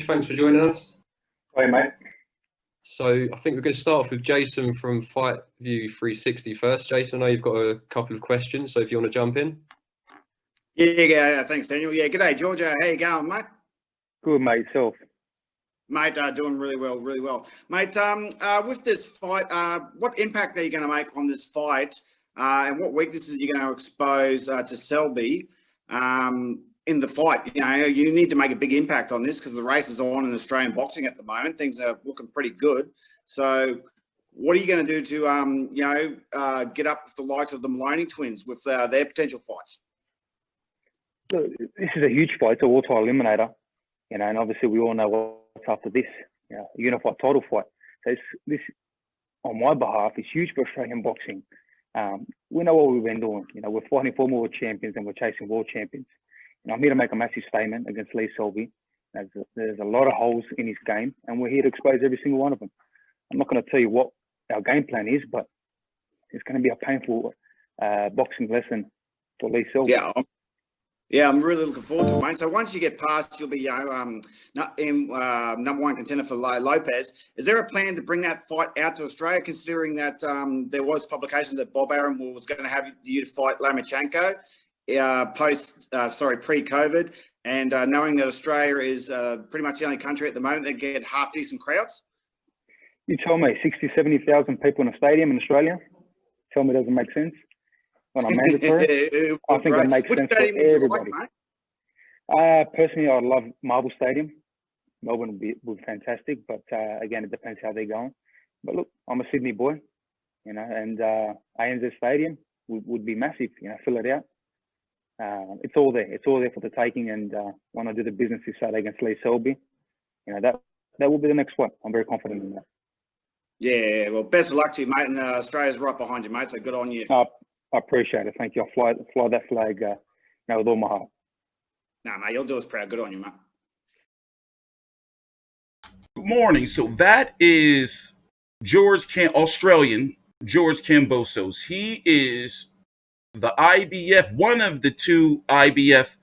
Thanks for joining us. Hey, mate. So I think we're going to start off with Jason from Fight View 360 first. Jason, I know you've got a couple of questions, so if you want to jump in. Yeah, thanks, Daniel. Yeah, g'day, Georgia. How you going, mate? Good, mate. Yourself? Mate, doing really well. Mate, with this fight, what impact are you going to make on this fight, and what weaknesses are you going to expose to Selby in the fight? You know, you need to make a big impact on this because the race is on in Australian boxing at the moment. Things are looking pretty good. So what are you going to do to, get up with the likes of the Maloney twins with their potential fights? Look, this is a huge fight. It's a water eliminator, and obviously we all know what's after this. A unified title fight. So this, on my behalf, is huge for Australian boxing. We know what we've been doing. We're fighting for world champions and we're chasing world champions. I'm here to make a massive statement against Lee Selby. There's a lot of holes in his game, and we're here to expose every single one of them. I'm not going to tell you what our game plan is, but it's going to be a painful boxing lesson for Lee Selby. Yeah, I'm really looking forward to it, mate. So once you get past, you'll be number one contender for Lopez. Is there a plan to bring that fight out to Australia, considering that there was publications that Bob Arum was going to have you to fight Lomachenko pre-COVID, and knowing that Australia is pretty much the only country at the moment that get half-decent crowds? You tell me, 60, 70,000 people in a stadium in Australia? Tell me it doesn't make sense? When I'm mandatory, I think it makes sense for everybody. Personally, I love Marvel Stadium. Melbourne would be fantastic, but again, it depends how they're going. But look, I'm a Sydney boy, and ANZ Stadium would be massive. Fill it out. It's all there. It's all there for the taking. And when I do the business this Saturday against Lee Selby, that will be the next one. I'm very confident in that. Yeah, well, best of luck to you, mate. And Australia's right behind you, mate. So good on you. I appreciate it. Thank you. I'll fly that flag with all my heart. Nah, mate, you'll do us proud. Good on you, mate. Good morning. So that is Australian George Kambosos. He is the IBF, one of the two IBF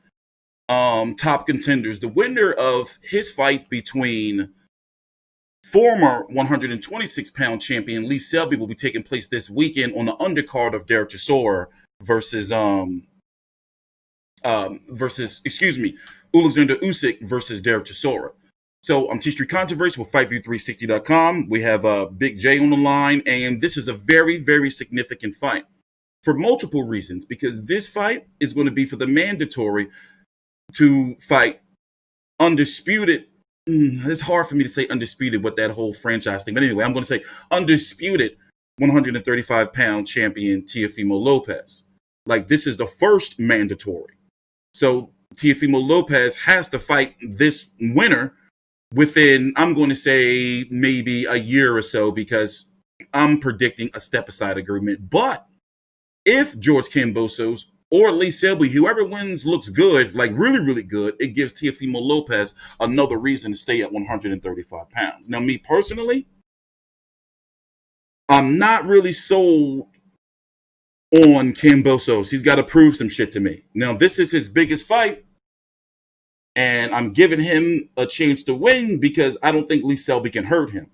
top contenders. The winner of his fight between former 126-pound champion Lee Selby will be taking place this weekend on the undercard of Derek Chisora versus Oleksandr Usyk versus Derek Chisora. So I'm TstreeT Controversy with FightView360.com. We have Big J on the line, and this is a very, very significant fight for multiple reasons, because this fight is going to be for the mandatory to fight undisputed. It's hard for me to say undisputed with that whole franchise thing. But anyway, I'm going to say undisputed 135-pound champion Teofimo Lopez. Like, this is the first mandatory. So Teofimo Lopez has to fight this winner within, I'm going to say, maybe a year or so, because I'm predicting a step-aside agreement. But if George Kambosos or Lee Selby, whoever wins looks good, like really, really good, it gives Teofimo Lopez another reason to stay at 135 pounds. Now, me personally, I'm not really sold on Kambosos. He's got to prove some shit to me. Now, this is his biggest fight, and I'm giving him a chance to win because I don't think Lee Selby can hurt him.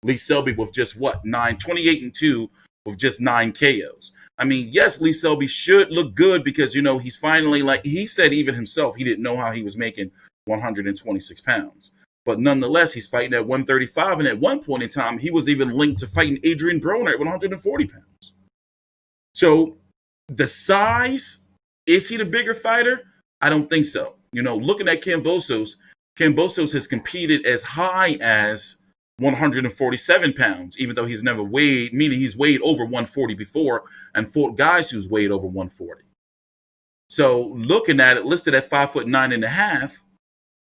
Lee Selby with just 28-2 with just 9 KOs. I mean, yes, Lee Selby should look good because, he's finally, like he said even himself, he didn't know how he was making 126 pounds. But nonetheless, he's fighting at 135. And at one point in time, he was even linked to fighting Adrian Broner at 140 pounds. So the size, is he the bigger fighter? I don't think so. Looking at Kambosos has competed as high as 147 pounds, even though he's never weighed, meaning he's weighed over 140 before and fought guys who's weighed over 140. So looking at it, listed at 5'9.5",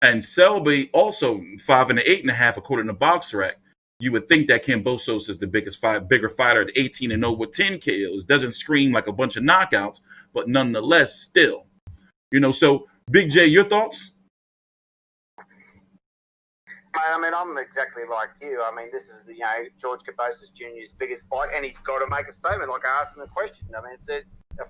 and Selby also 5'8.5", according to BoxRec, you would think that Kambosos is the bigger fighter at 18-0 with 10 KOs. Doesn't scream like a bunch of knockouts, but nonetheless, still. So Big J, your thoughts? I mean, I'm exactly like you. I mean, this is, George Kambosos Jr.'s biggest fight, and he's got to make a statement, like I asked him the question. I mean, it's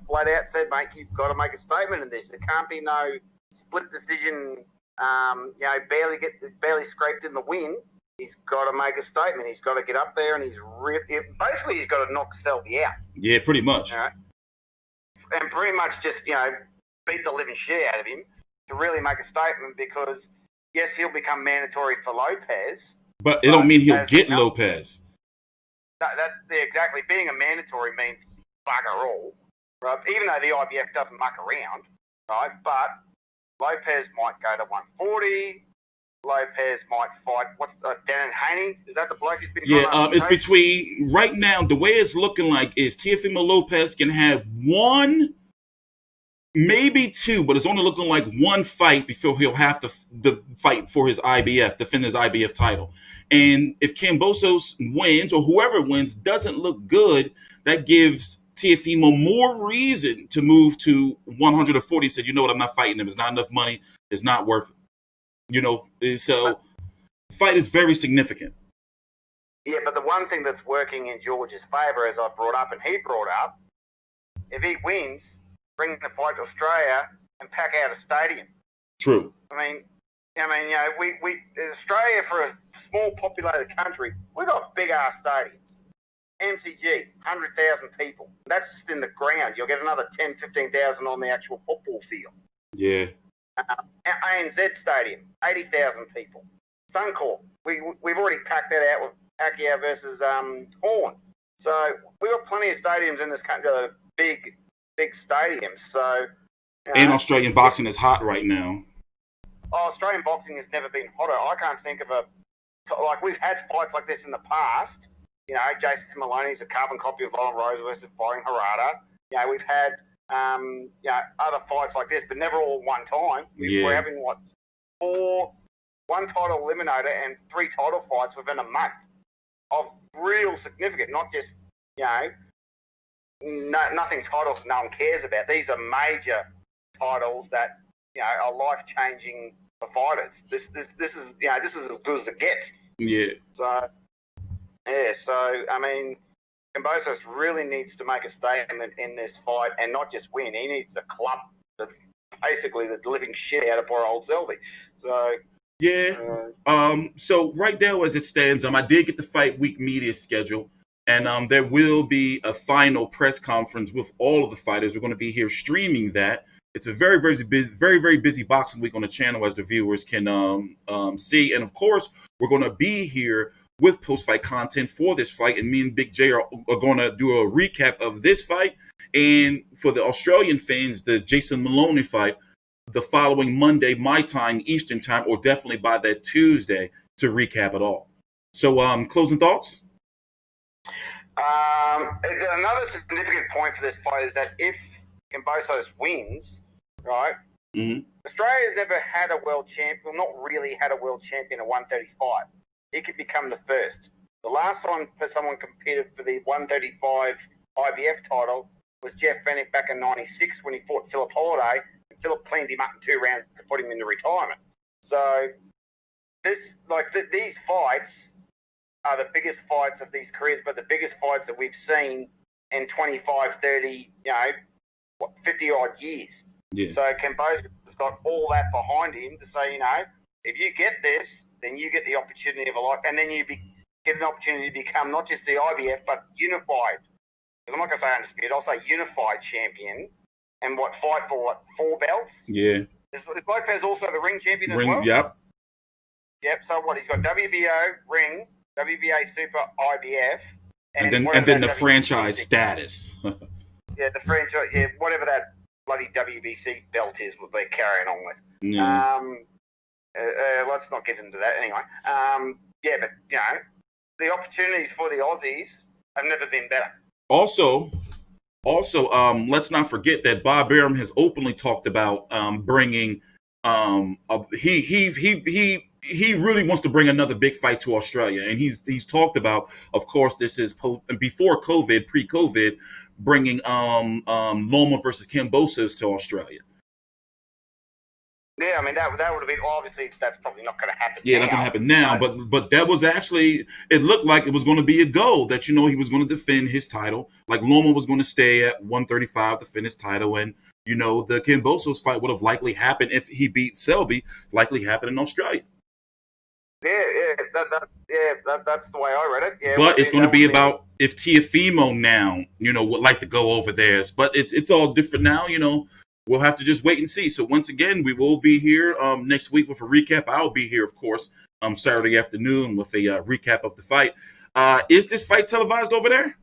flat out said, mate, you've got to make a statement in this. There can't be no split decision barely scraped in the win. He's got to make a statement. He's got to get up there, and he's got to knock Selby out. Yeah, pretty much. And pretty much just beat the living shit out of him to really make a statement. Because yes, he'll become mandatory for Lopez, but it don't mean he'll get Lopez. Exactly. Being a mandatory means bugger all, right? Even though the IBF doesn't muck around, right? But Lopez might go to 140. Lopez might fight. What's Dan Haney? Is that the bloke who's been? It's between right now. The way it's looking like is Teofimo Lopez can have one, maybe two, but it's only looking like one fight before he'll have to fight for his IBF, defend his IBF title. And if Kambosos wins or whoever wins doesn't look good, that gives Teofimo more reason to move to 140. He said, you know what, I'm not fighting him. It's not enough money. It's not worth it. So fight is very significant. Yeah, but the one thing that's working in George's favour, as I brought up and he brought up, if he wins, bring the fight to Australia and pack out a stadium. True. I mean, we Australia, for a small populated country, we've got big ass stadiums. MCG, 100,000 people. That's just in the ground. You'll get another 10, 15,000 on the actual football field. Yeah. ANZ Stadium, 80,000 people. Suncorp, we've already packed that out with Pacquiao versus Horn. So we've got plenty of stadiums in this country that are big stadiums. So and Australian boxing is hot right now. Australian boxing has never been hotter. I can't think of we've had fights like this in the past. Jason Maloney's a carbon copy of Lauren Rose versus Byron Harada. We've had other fights like this, but never all at one time. We're having one title eliminator and 3 title fights within a month of real significant, not just nothing titles that no one cares about. These are major titles that are life changing for fighters. This is as good as it gets. Yeah. So I mean, Kambosos really needs to make a statement in this fight and not just win. He needs to club basically the living shit out of poor old Selby. So so right now as it stands, I did get the Fight Week media schedule, and there will be a final press conference with all of the fighters. We're going to be here streaming that. It's a very, very busy boxing week on the channel, as the viewers can see. And of course, we're going to be here with post-fight content for this fight, and me and Big J are going to do a recap of this fight, and for the Australian fans, the Jason Maloney fight, the following Monday, my time, Eastern time, or definitely by that Tuesday to recap it all. So, closing thoughts? Another significant point for this fight is that if Kambosos wins, right, Australia's never had a world champion, not really had a world champion at 135. He could become the first. The last time someone competed for the 135 IBF title was Jeff Fennick back in '96 when he fought Philip Holiday, and Philip cleaned him up in 2 rounds to put him into retirement. So these fights are the biggest fights of these careers, but the biggest fights that we've seen in 25, 30, 50-odd years. Yeah. So Kambosos has got all that behind him to say, if you get this, then you get the opportunity of a lot, and then you get an opportunity to become not just the IBF, but unified. Because I'm not going to say undisputed, I'll say unified champion, and fight for 4 belts? Yeah. Is Lopez also the ring champion as well? Yep. Yep, so he's got WBO, ring, WBA Super, IBF, and then the franchise status. Yeah, the franchise, whatever that bloody WBC belt is, what they're carrying on with. Yeah. Let's not get into that anyway. But the opportunities for the Aussies have never been better. Also, let's not forget that Bob Arum has openly talked about bringing. He really wants to bring another big fight to Australia, and he's talked about. Of course, this is before COVID, pre-COVID, bringing Loma versus Kambosos to Australia. Yeah, I mean that would have been obviously that's probably not going to happen. Yeah, not going to happen now. But that was actually, it looked like it was going to be a goal that he was going to defend his title. Like Loma was going to stay at 135 to defend his title, and the Kambosos fight would have likely happened if he beat Selby, likely happened in Australia. That's the way I read it. Yeah, but it's going to be about if Teofimo now, would like to go over theirs. But it's all different now. We'll have to just wait and see. So once again, we will be here next week with a recap. I'll be here, of course, Saturday afternoon with a recap of the fight. Is this fight televised over there?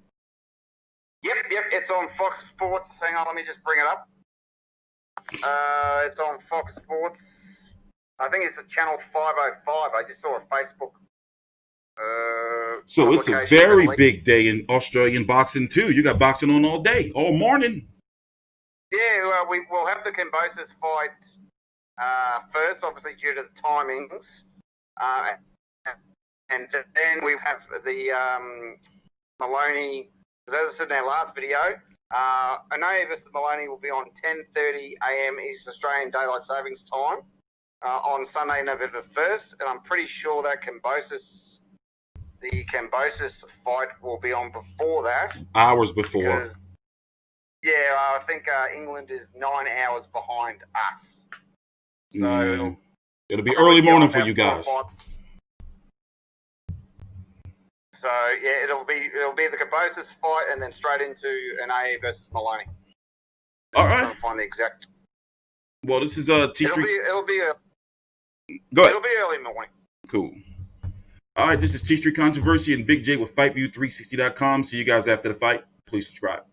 Yep. It's on Fox Sports. Hang on, let me just bring it up. It's on Fox Sports. I think it's a channel 505. I just saw a Facebook. So it's a very big day in Australian boxing too. You got boxing on all day, all morning. Yeah, well, we will have the Kambosos fight first, obviously due to the timings, and then we have the Maloney. As I said in our last video, Inoue versus Maloney will be on 10:30 a.m. East Australian Daylight Savings Time on Sunday, November 1st, and I'm pretty sure that the Kambosos fight will be on before that. Hours before. Because, I think England is 9 hours behind us. So it'll be early morning for you guys. So it'll be the Kambosos fight and then straight into Inoue versus Maloney. All right. Trying to find the exact. Well, this is TstreeT. It'll be Go ahead. It'll be early morning. Cool. All right, this is TstreeT Controversy and Big J with FightView360.com. See you guys after the fight. Please subscribe.